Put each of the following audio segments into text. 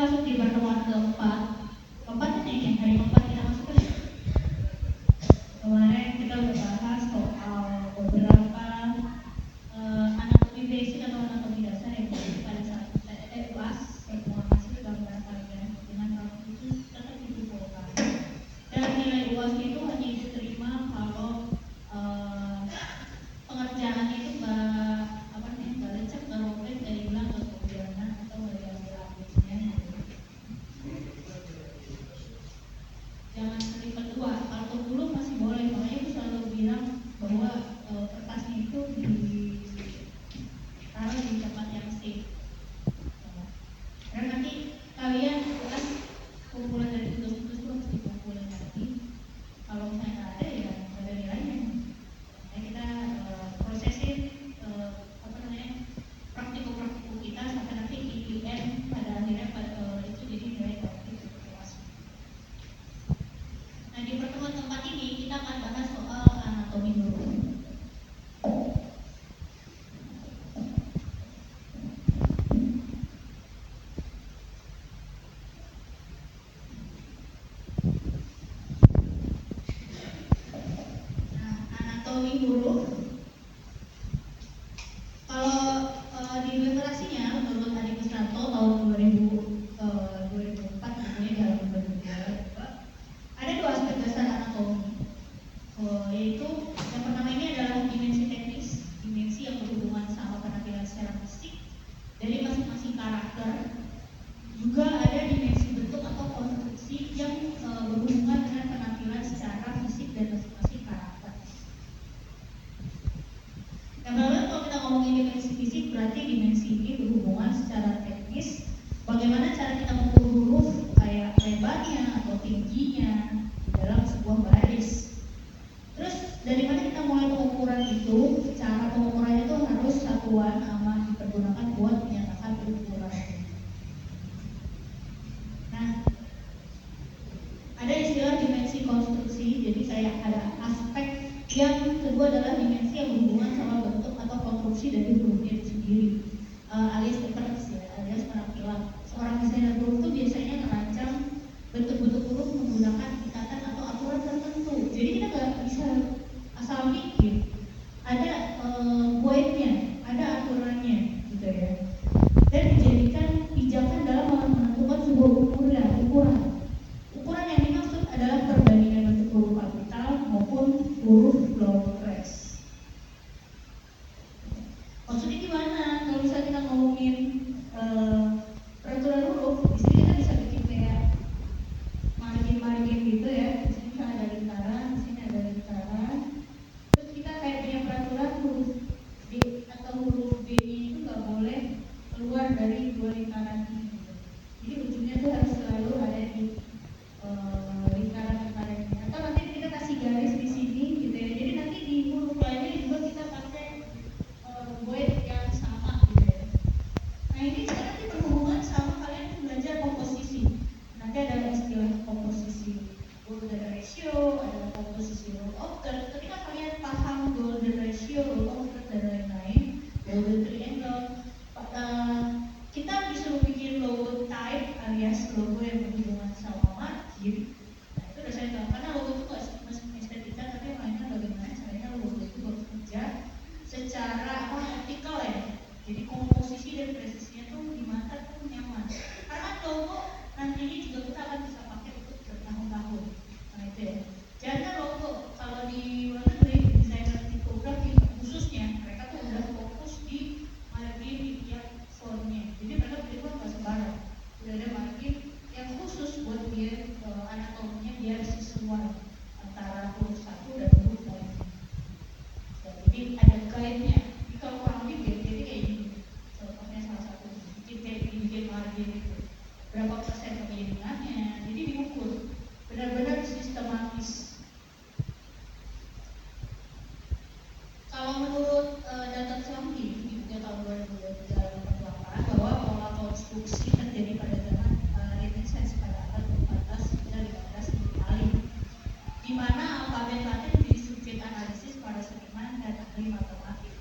masuk di pertemuan keempat. Keempat ini yang hari keempat kita masuk ke kemarin kita udah bahas soal beberapa anatomi basic atau anatomi dasar yang pada saat kelas semua hasil gambar kalian dengan kamu itu tetap dikumpulkan. Dan nilai UAS itu hanya diterima kalau pengerjaannya itu nggak lecek, nggak robek, nggak hilang, nggak kehujanan atau nggak diambil habisnya. Jangan terlibat dua. Kalau dulu masih boleh, makanya aku selalu bilang bahwa kertasnya itu ditaruh di tempat yang safe. Karena nanti kalian kan kumpulan dari tugas-tugas itu harus dikumpulin lagi. Kalau misalnya nggak ada ya nggak ada nilainya. Nah, kita prosesin praktikum kita sampai nanti IPN pada akhirnya itu jadi nilai praktik kelas. Nah, di pertemuan keempat ini kita akan bahas soal anatomi dulu. Nah, anatomi dulu. Kalau di literasinya menurut Adi Kusnanto tahun 2004 bukunya dalam bentuk ada dua aspek dasar anatomi, yaitu yang pertama ini adalah dimensi teknis, dimensi yang berhubungan sama penampilan secara fisik dari masing-masing karakter. Juga ada dimensi bentuk atau konstruksi yang berhubungan dengan penampilan secara fisik dan masing-masing karakter. Yang pertama kalau kita ngomongin dimensi fisik berarti dimensi ini berhubungan secara teknis. Bagaimana cara kita mengukur huruf kayak lebarnya atau tingginya dalam sebuah baris. Terus dari mana kita mulai pengukuran itu? Cara pengukurannya itu harus satuan sama dipergunakan buat menyatakan ukuran. Nah, ada istilah dimensi konstruksi. Jadi saya ada aspek yang kedua adalah dimensi yang berhubungan sama bentuk atau konstruksi dari hurufnya itu sendiri, alias appearance ya, alias penampilan. Seorang desainer huruf itu biasanya merancang bentuk-bentuk huruf menggunakan ikatan atau aturan tertentu. Jadi kita nggak bisa asal bikin. Ada poinnya, ada aturannya, gitu ya. Dan dijadikan pijakan dalam menentukan sebuah ukuran. Ukuran yang dimaksud adalah perbandingan bentuk huruf kapital maupun huruf lowercase. Maksudnya gimana? Kalau misalnya kita ngomongin peraturan huruf, di sini kita bisa bikin kayak margin gitu ya. Di sini ada lingkaran, di sini ada lingkaran. Terus kita kayak punya peraturan huruf D atau huruf B itu nggak boleh keluar dari dua lingkaran ini. Jadi ujungnya tuh harus selalu ada di lingkaran ini. Atau nanti kita kasih garis di sini gitu ya. Jadi nanti di huruf lainnya juga kita pakai void yang sama gitu ya. Nah ini nanti berhubungan sama kalian belajar komposisi. Nanti ada istilah komposisi golden ratio, ada komposisi rule of third. Ketika kalian paham golden ratio, rule of third dan lain-lain, golden triangle, kita disuruh bikin logo type alias logo yang berhubungan sama margin. Nah itu udah saya tahu karena logo itu nggak estetika, tapi mainnya bagaimana caranya logo itu bekerja secara vertikal ya. Jadi komposisi dan presisinya tuh di mata tuh nyaman. Karena logo nantinya juga kita akan bisa pakai untuk bertahun-tahun. Nah itu ya. Jangan logo kalau di luar negeri desainer tipografi khususnya mereka tuh udah fokus di margin di tiap fontnya. Jadi mereka beli nggak sembarang. Udah ada margin yang khusus buat dia anatominya biar sesuai antara huruf satu dan huruf lain. Jadi ada guide-nya. Jadi kalau orang bikin jadi kayak gini. Contohnya salah satu bikin margin itu berapa persen kemiringannya. Jadi diukur benar-benar sistematis. Kalau menurut data Ciampi di buku tahun 2008 bahwa pola konstruksi terjadi pada zaman Renaissance pada abad ke-14 hingga 15 kali, di mana alfabet Latin menjadi subjek analisis para seniman dan ahli matematik.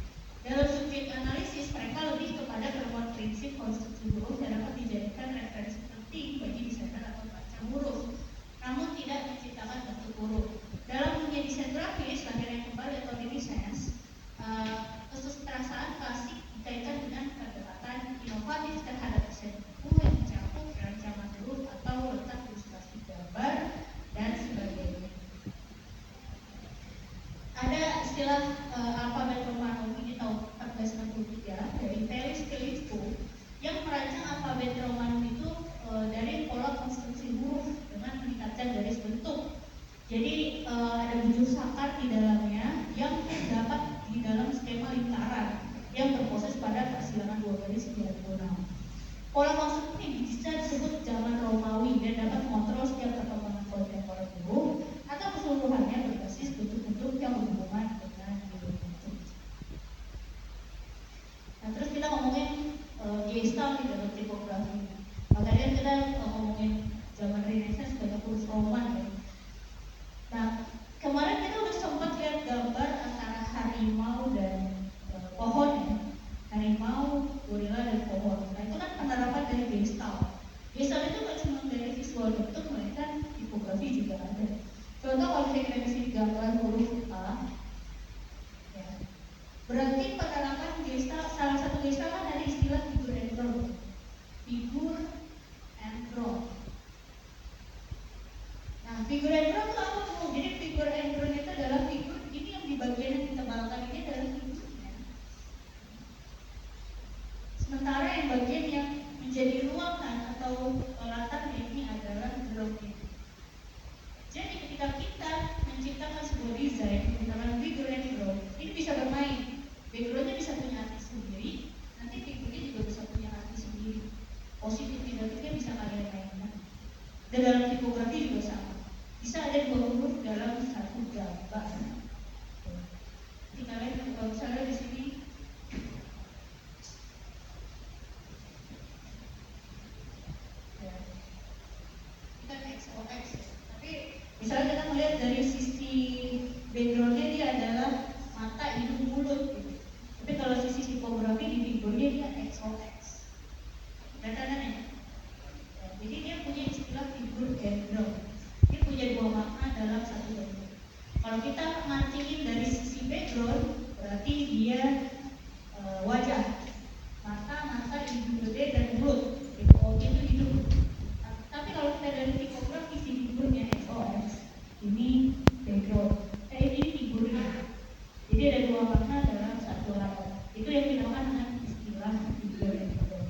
Dalam subjek analisis mereka lebih kepada penemuan prinsip konstruksi huruf yang dapat dijadikan referensi penting zaman Renaissance banyak kurus Roman ya. Nah, kemarin kita udah sempat lihat gambar antara harimau dan pohon ya. Harimau, gorila, dan pohon. Nah, itu kan penerapan dari Gestalt. Gestalt itu nggak cuma dari visual bentuk, melainkan tipografi juga ada. Contoh kalau kita kasih gambar huruf A, ya, berarti penerapan Gestalt, salah satu Gestalt kan ada istilah figure and ground. Figure and ground. Nah, figure and ground itu apa Bu? Jadi figure and ground itu adalah figur, ini yang di bagian yang ditebalkan ini adalah figurnya. Sementara yang bagian yang menjadi ruangan atau latarnya ini adalah groundnya. Jadi ketika kita menciptakan sebuah desain menggunakan figure and ground, ini bisa bermain. Backgroundnya bisa punya arti sendiri, nanti figurnya juga bisa punya arti sendiri. Positif negatifnya bisa kalian mainkan. Dan dalam tipografi juga sama. Bisa ada dua huruf dalam satu gambar. Jadi kalian kalau misalnya di sini ya, kita XOX, tapi misalnya kita melihat dari sisi backgroundnya dia adalah mata, hidung, mulut gitu. Tapi kalau sisi tipografi di figurnya dia XOX. Kelihatan kan ya? Jadi dia punya istilah figure and ground. Dia punya dua makna dalam satu bentuk. Kalau kita mancingin dari sisi background, berarti dia wajah, mata, hidung gede dan mulut. Tipografi itu hidung. Tapi kalau kita dari tipografi si figurnya XOX, ini background. Ini figurnya. Jadi ada dua makna dalam satu halaman. Itu yang dinamakan dengan istilah figure and ground.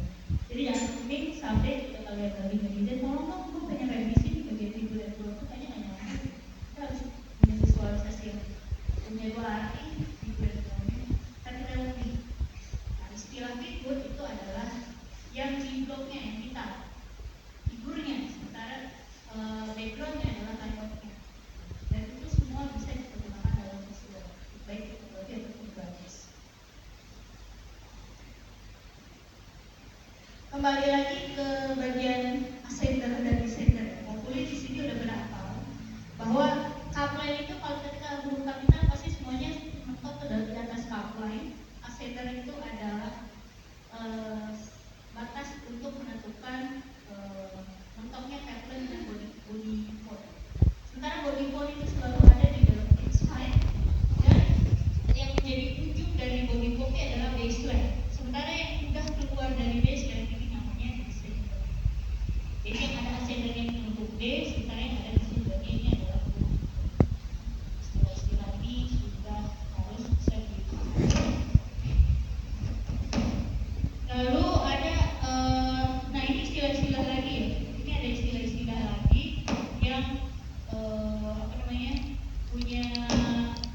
Jadi jangan penting sampai kita kalian lagi ngerjain, tolong dong gue pengen revisi di bagian figure and ground itu kayaknya nggak nyaman. Kita harus punya visualisasi yang punya dua arti figure and groundnya. Kan kita lebih. Nah, istilah figur itu adalah yang jibloknya yang kita figurnya, sementara backgroundnya adalah layoutnya. Dan itu semua bisa digunakan dalam visual, baik tipografi ataupun grafis. Kembali lagi ke bagian ascender dan descender. Hopefully di sini udah berapa bahwa upline itu kalau ketika huruf kapital pasti semuanya mentok ke di atas upline. Ascender itu adalah batas untuk menentukan mentoknya pattern dan body font. Sementara body font itu selalu ada di dalam slide dan yang menjadi ujung dari body fontnya adalah baseline. Sementara yang sudah keluar dari baseline ini namanya descender. Jadi yang ada ascender yang bentuk D, sementara yang ada descender ini adalah istilah-istilah ini sudah harus bisa dipahami. Lalu ada, nah ini istilah-istilah lagi ya. Ini ada istilah-istilah lagi yang punya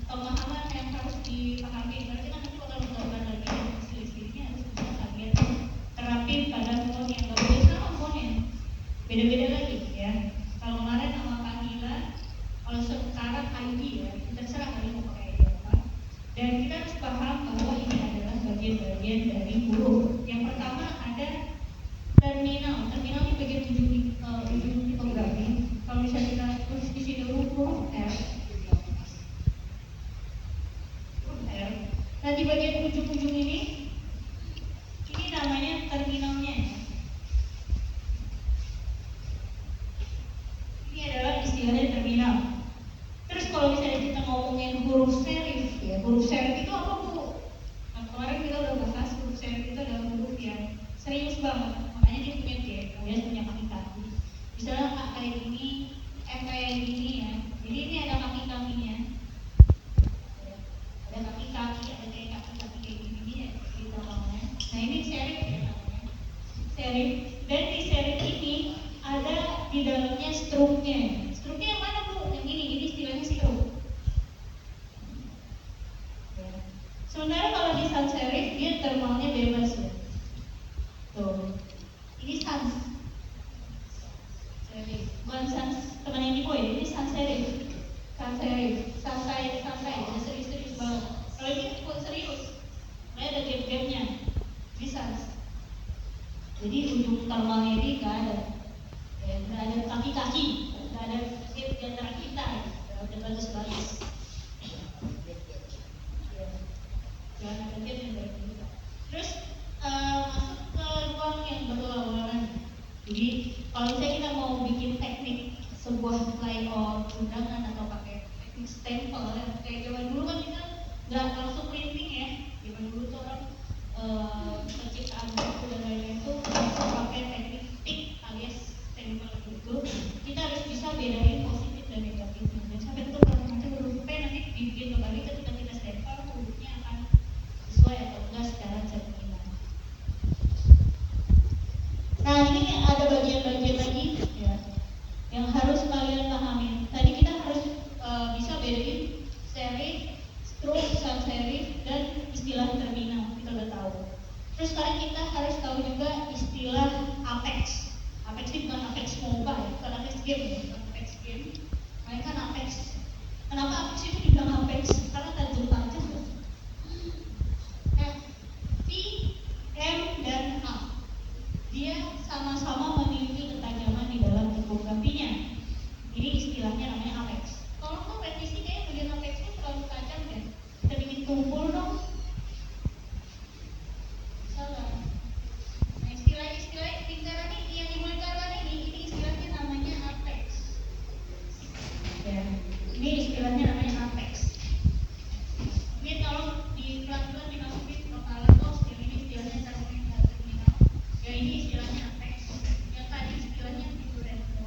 pemahaman yang harus dipahami. Berarti kan nanti bakal menggambar lagi istilah-istilahnya harus bisa kalian terapin pada font yang gak boleh sama fontnya. Beda-beda lagi ya. Kalau kemarin nama panggilan, kalau sekarang ID ya, terserah kalian mau pakai ID apa. Dan kita harus paham bahwa ini adalah bagian-bagian dari huruf. Yang pertama ada terminal. Terminal ini bagian ujung tipografi. Kalau misalnya kita tulis di sini huruf R. Nah di bagian ujung-ujung ini namanya terminalnya. Ini adalah istilahnya terminal. Terus kalau misalnya kita ngomongin huruf serif ya, huruf serif itu apa Bu? Nah, kemarin kita udah bahas huruf serif itu adalah huruf yang serius banget, makanya dia punya gap, dia punya kaki-kaki. Misalnya A kayak gini, F kayak gini ya. Jadi ini ada kaki-kakinya. Ada kaki-kaki, ada kayak kaki-kaki kayak gini ya, di belakangnya. Nah ini serif ya namanya. Serif. Dan di serif ini ada di dalamnya struknya. Struknya yang mana Bu? Yang ini istilahnya struk. Ya. Sementara kalau di sans serif dia termalnya bebas ya. Tuh. Ini sans serif. Bukan sans teman yang di boy, ini sans serif. Kalau misalnya kita mau bikin teknik sebuah layout undangan atau pakai teknik stempel ya, kayak zaman dulu kan kita nggak langsung printing ya. Zaman dulu tuh orang penciptaan buku dan lain-lain itu langsung pakai teknik tik alias stempel gitu. Kita harus bisa bedain positif dan negatifnya. Dan sampai itu kalau nanti huruf P nanti dibikin kembali ketika kita stempel hurufnya akan sesuai atau enggak secara cerminan. Nah ini ada bagian-bagian lagi ya yang harus kalian pahami. Tadi kita harus bisa bedain serif, stroke, sans serif, dan istilah terminal. Kita udah tahu. Terus sekarang kita harus tahu juga istilah Apex. Apex ini bukan Apex Mobile, bukan Apex Game ya, bukan Apex Game. Melainkan Apex. Kenapa Apex itu dibilang Apex? Karena tajam tajam. F, V, M, dan A. Dia sama-sama memiliki ketajaman di dalam tipografinya. Ini istilahnya namanya apex. Kalau kok revisi kayak bagian apexnya terlalu tajam kan? Kita bikin tumpul dong. Salah. Nah istilah lingkaran ini yang di lingkaran ini istilahnya namanya apex. Ya, ini istilahnya namanya apex. Ini kalau di pelan-pelan dimasukin kepala kok ini istilahnya terminal. Ya ini istilahnya apex. Yang tadi istilahnya figuranto.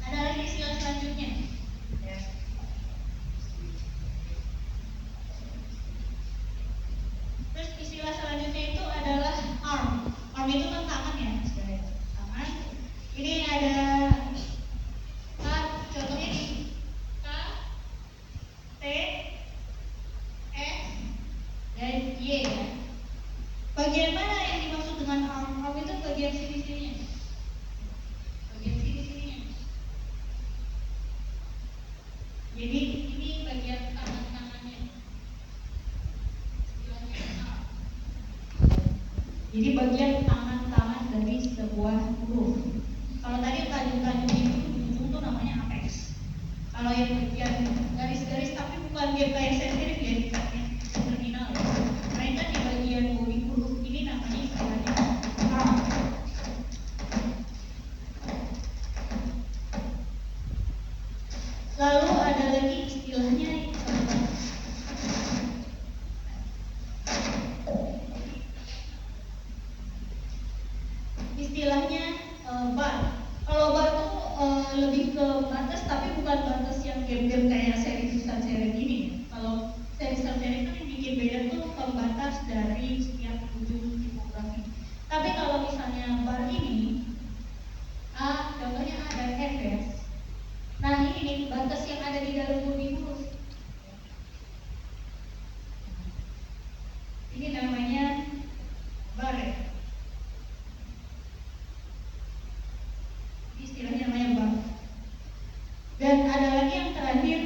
Ada lagi istilah selanjutnya. Ya. Terus istilah selanjutnya itu adalah arm. Arm itu kan tangan ya, tangan. Ini ada contohnya di K, T, S, dan Y ya. Bagian mana yang dimaksud dengan arm? Arm itu bagian sini-sininya. Bagian sini-sininya. Jadi ini bagian tangan-tangannya. Istilahnya arm. Jadi bagian tangan-tangan dari sebuah huruf. Kalau tadi tajam-tajam itu ujung tuh namanya apex. Kalau yang bagian garis-garis tapi bukan dia kayak sensitif ya, dikatnya terminal ya. Mereka di bagian bodi huruf ini namanya istilahnya arm. Lalu ada lagi istilahnya bar. Kalau bar tuh lebih ke batas tapi bukan batas yang game-game kayak serif sans serif ini. Kalau serif sans serif kan yang bikin beda tuh pembatas dari setiap ujung tipografi. Tapi kalau misalnya bar ini A, contohnya A dan F ya. Nah ini nih batas yang ada di dalam bodi huruf. Ini namanya bar ya. Istilahnya namanya bar. Dan ada lagi yang terakhir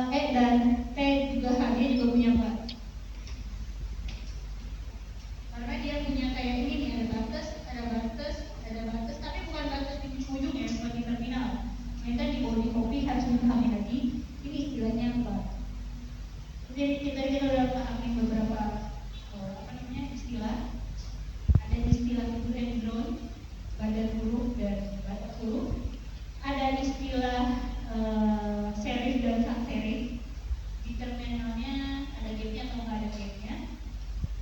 E dan T juga dia juga punya bar. Karena dia punya kayak ini nih, ada batas, tapi bukan batas di ujung ya seperti terminal. Mereka di body copy harus hati-hati. Ini istilahnya bar. Jadi kita udah pahami beberapa istilah. Ada istilah do and don't, badan huruf dan batas huruf. Ada istilah serif dan sans serif. Di terminalnya ada gapnya atau nggak ada gapnya.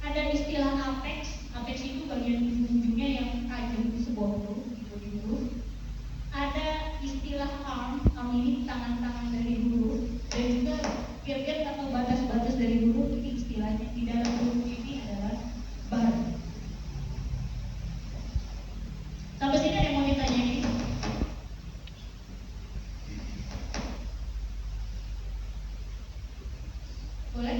Ada istilah apex. Apex itu bagian ujungnya yang tajam di sebuah huruf, di huruf. Ada istilah arm. Arm ini tangan-tangan dari huruf. Dan juga gap-gap atau batas-batas dari huruf. Ini istilahnya di dalam huruf ini adalah bar. Sampai sini ada yang mau ditanyain? Boleh?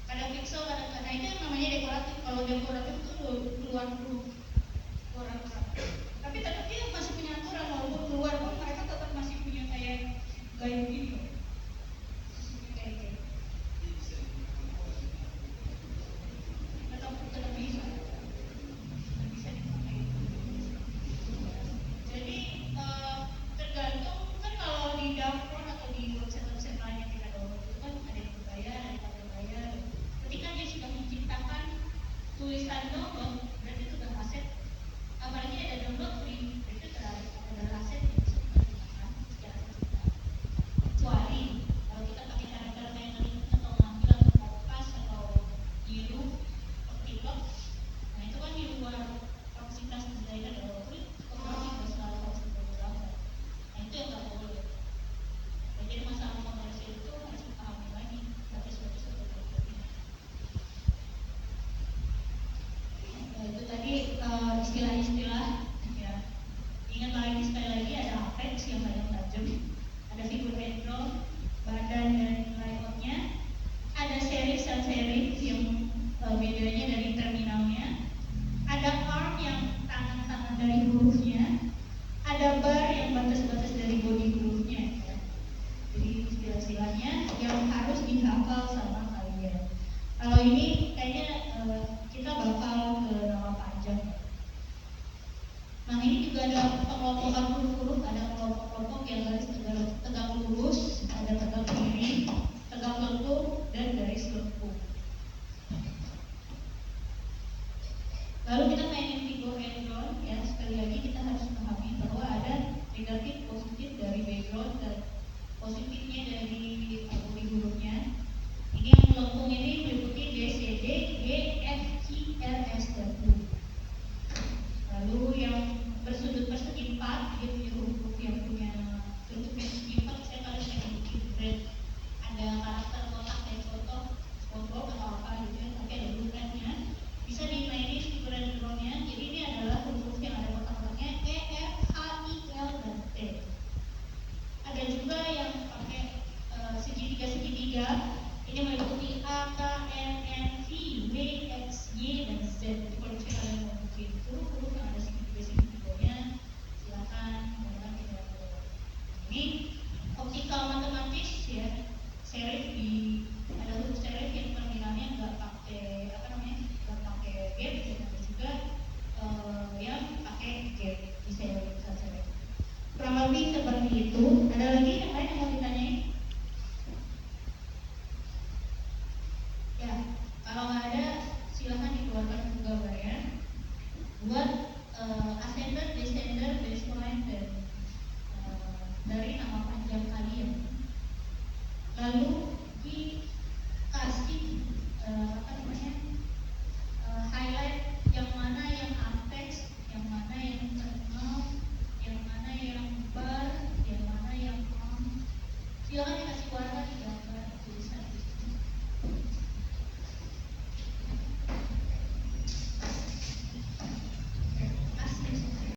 Kadang pixel, kadang itu yang namanya dekoratif. Kalau dekoratif itu keluar huruf orang. Tapi tetap dia masih punya aturan, walaupun keluar pun mereka tetap masih punya kayak gaya gini loh. Kayak tetap bisa. doktrin itu adalah aset yang bisa kita gunakan secara terbuka. Kecuali kalau kita pakai cara-cara metering atau ngambil atau kopas atau niru TikTok, nah itu kan di luar kapasitas desainer dan doktrin, komunikasi nggak selalu harus diperlukan. Nah itu yang nggak boleh. Nah, jadi masalah komersil itu harus dipahami lagi batas-batas atau doktrin. Nah, itu tadi istilah-istilah ya. Ingat lagi sekali lagi ada apex yang paling tajam, ada figur background, badan dan layoutnya, ada series dan series yang bedanya dari terminalnya, ada arm yang tangan-tangan dari hurufnya, ada bar yang batas-batas dari body hurufnya ya. Jadi istilah-istilahnya yang harus dihafal sama kalian. Kalau ini kayaknya kita bakal ke nama panjang. Nah ini juga ada pengelompokan huruf-huruf, ada kelompok-kelompok yang garis tegak lurus, ada tegak miring, tegak lengkung, dan garis lengkung. Lalu kita mainin figur background ya, sekali lagi kita harus pahami bahwa ada negatif positif dari background dan positifnya dari